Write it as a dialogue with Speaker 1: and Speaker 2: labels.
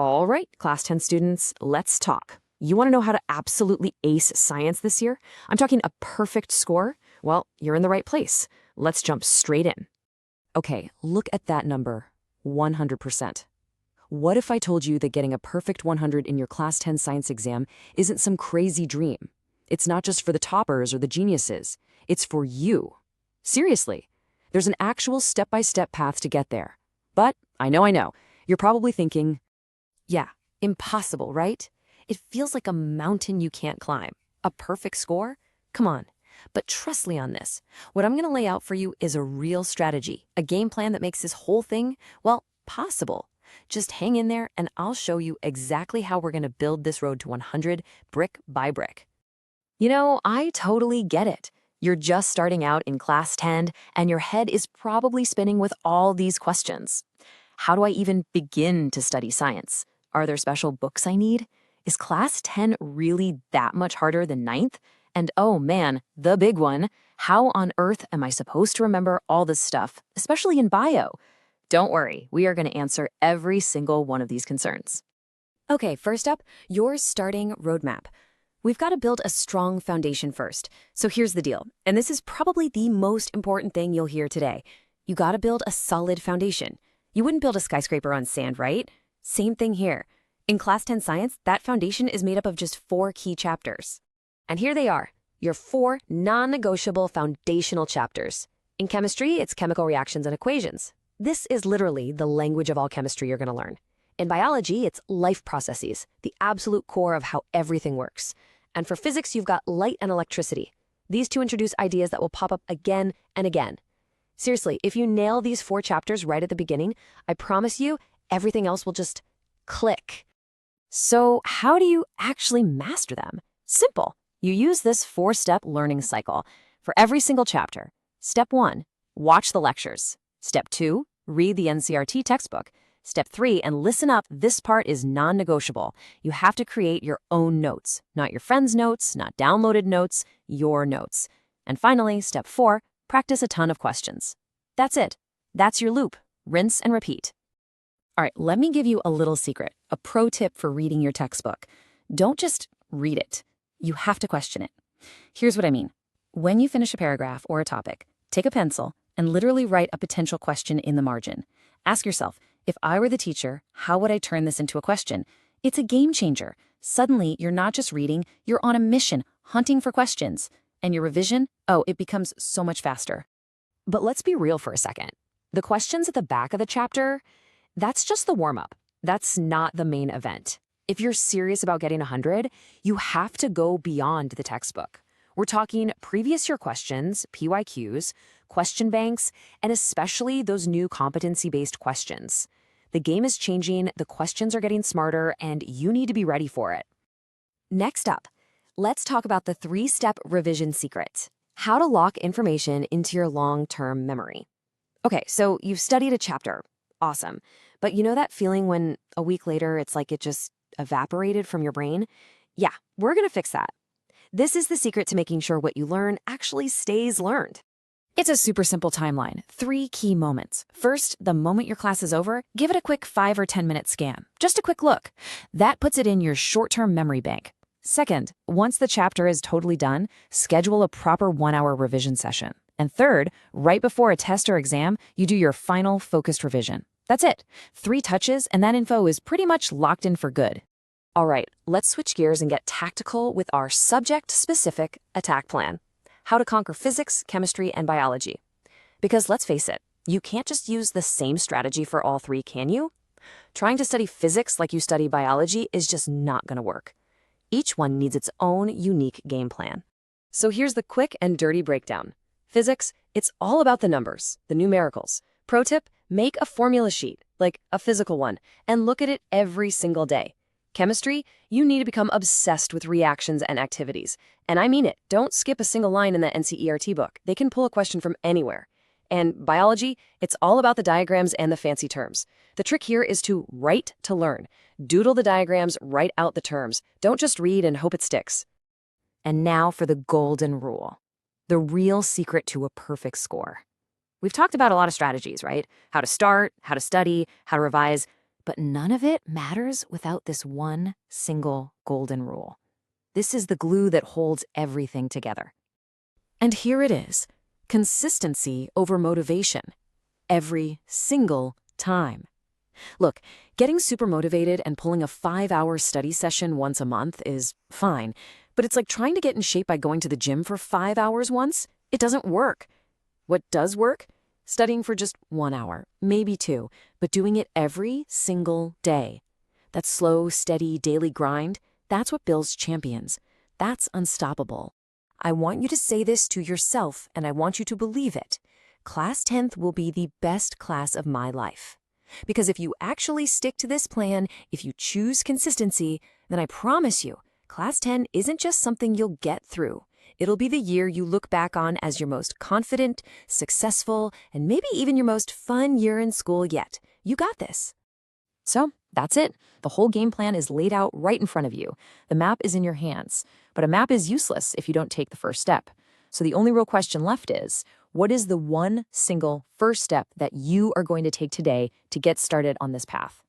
Speaker 1: All right, Class 10 students, let's talk. You want to know how to absolutely ace science this year? I'm talking a perfect score? Well, you're in the right place. Let's jump straight in. Okay, look at that number, 100%. What if I told you that getting a perfect 100 in your Class 10 science exam isn't some crazy dream? It's not just for the toppers or the geniuses. It's for you. Seriously, there's an actual step-by-step path to get there. But I know, you're probably thinking, yeah, impossible, right? It feels like a mountain you can't climb. A perfect score? Come on. But trust me on this. What I'm going to lay out for you is a real strategy, a game plan that makes this whole thing, well, possible. Just hang in there and I'll show you exactly how we're going to build this road to 100 brick by brick. You know, I totally get it. You're just starting out in Class 10 and your head is probably spinning with all these questions. How do I even begin to study science? Are there special books I need? Is Class 10 really that much harder than 9th? And oh man, the big one, how on earth am I supposed to remember all this stuff, especially in bio? Don't worry, we are going to answer every single one of these concerns. Okay, first up, your starting roadmap. We've got to build a strong foundation first. So here's the deal, and this is probably the most important thing you'll hear today. You got to build a solid foundation. You wouldn't build a skyscraper on sand, right? Same thing here. In Class 10 science, that foundation is made up of just 4 key chapters. And here they are, your 4 non-negotiable foundational chapters. In chemistry, it's chemical reactions and equations. This is literally the language of all chemistry you're going to learn. In biology, it's life processes, the absolute core of how everything works. And for physics, you've got light and electricity. These two introduce ideas that will pop up again and again. Seriously, if you nail these 4 chapters right at the beginning, I promise you, everything else will just click. So how do you actually master them? Simple. You use this 4-step learning cycle for every single chapter. Step 1, watch the lectures. Step 2, read the NCRT textbook. Step 3, and listen up, this part is non-negotiable. You have to create your own notes, not your friend's notes, not downloaded notes, your notes. And finally, step 4, practice a ton of questions. That's it. That's your loop. Rinse and repeat. All right, let me give you a little secret, a pro tip for reading your textbook. Don't just read it. You have to question it. Here's what I mean. When you finish a paragraph or a topic, take a pencil and literally write a potential question in the margin. Ask yourself, if I were the teacher, how would I turn this into a question? It's a game changer. Suddenly, you're not just reading, you're on a mission, hunting for questions. And your revision, it becomes so much faster. But let's be real for a second. The questions at the back of the chapter, that's just the warm-up. That's not the main event. If you're serious about getting 100, you have to go beyond the textbook. We're talking previous year questions, PYQs, question banks, and especially those new competency-based questions. The game is changing, the questions are getting smarter, and you need to be ready for it. Next up, let's talk about the 3-step revision secret. How to lock information into your long-term memory. Okay, so you've studied a chapter. Awesome. But you know that feeling when a week later it's like it just evaporated from your brain? Yeah, we're going to fix that. This is the secret to making sure what you learn actually stays learned. It's a super simple timeline. 3 key moments. First, the moment your class is over, give it a quick 5 or 10-minute scan. Just a quick look. That puts it in your short-term memory bank. Second, once the chapter is totally done, schedule a proper 1-hour revision session. And third, right before a test or exam, you do your final focused revision. That's it. 3 touches, and that info is pretty much locked in for good. All right, let's switch gears and get tactical with our subject-specific attack plan. How to conquer physics, chemistry, and biology. Because let's face it, you can't just use the same strategy for all 3, can you? Trying to study physics like you study biology is just not going to work. Each one needs its own unique game plan. So here's the quick and dirty breakdown. Physics, it's all about the numbers, the numericals. Pro tip, make a formula sheet, like a physical one, and look at it every single day. Chemistry, you need to become obsessed with reactions and activities. And I mean it. Don't skip a single line in the NCERT book. They can pull a question from anywhere. And biology, it's all about the diagrams and the fancy terms. The trick here is to write to learn. Doodle the diagrams, write out the terms. Don't just read and hope it sticks. And now for the golden rule. The real secret to a perfect score. We've talked about a lot of strategies, right? How to start, how to study, how to revise. But none of it matters without this one single golden rule. This is the glue that holds everything together. And here it is, consistency over motivation. Every single time. Look, getting super motivated and pulling a 5-hour study session once a month is fine, but it's like trying to get in shape by going to the gym for 5 hours once. It doesn't work. What does work? Studying for just 1 hour, maybe 2, but doing it every single day. That slow, steady, daily grind, that's what builds champions. That's unstoppable. I want you to say this to yourself, and I want you to believe it. Class 10th will be the best class of my life. Because if you actually stick to this plan, if you choose consistency, then I promise you, Class 10 isn't just something you'll get through. It'll be the year you look back on as your most confident, successful, and maybe even your most fun year in school yet. You got this. So, that's it. The whole game plan is laid out right in front of you. The map is in your hands. But a map is useless if you don't take the first step. So the only real question left is, what is the one single first step that you are going to take today to get started on this path?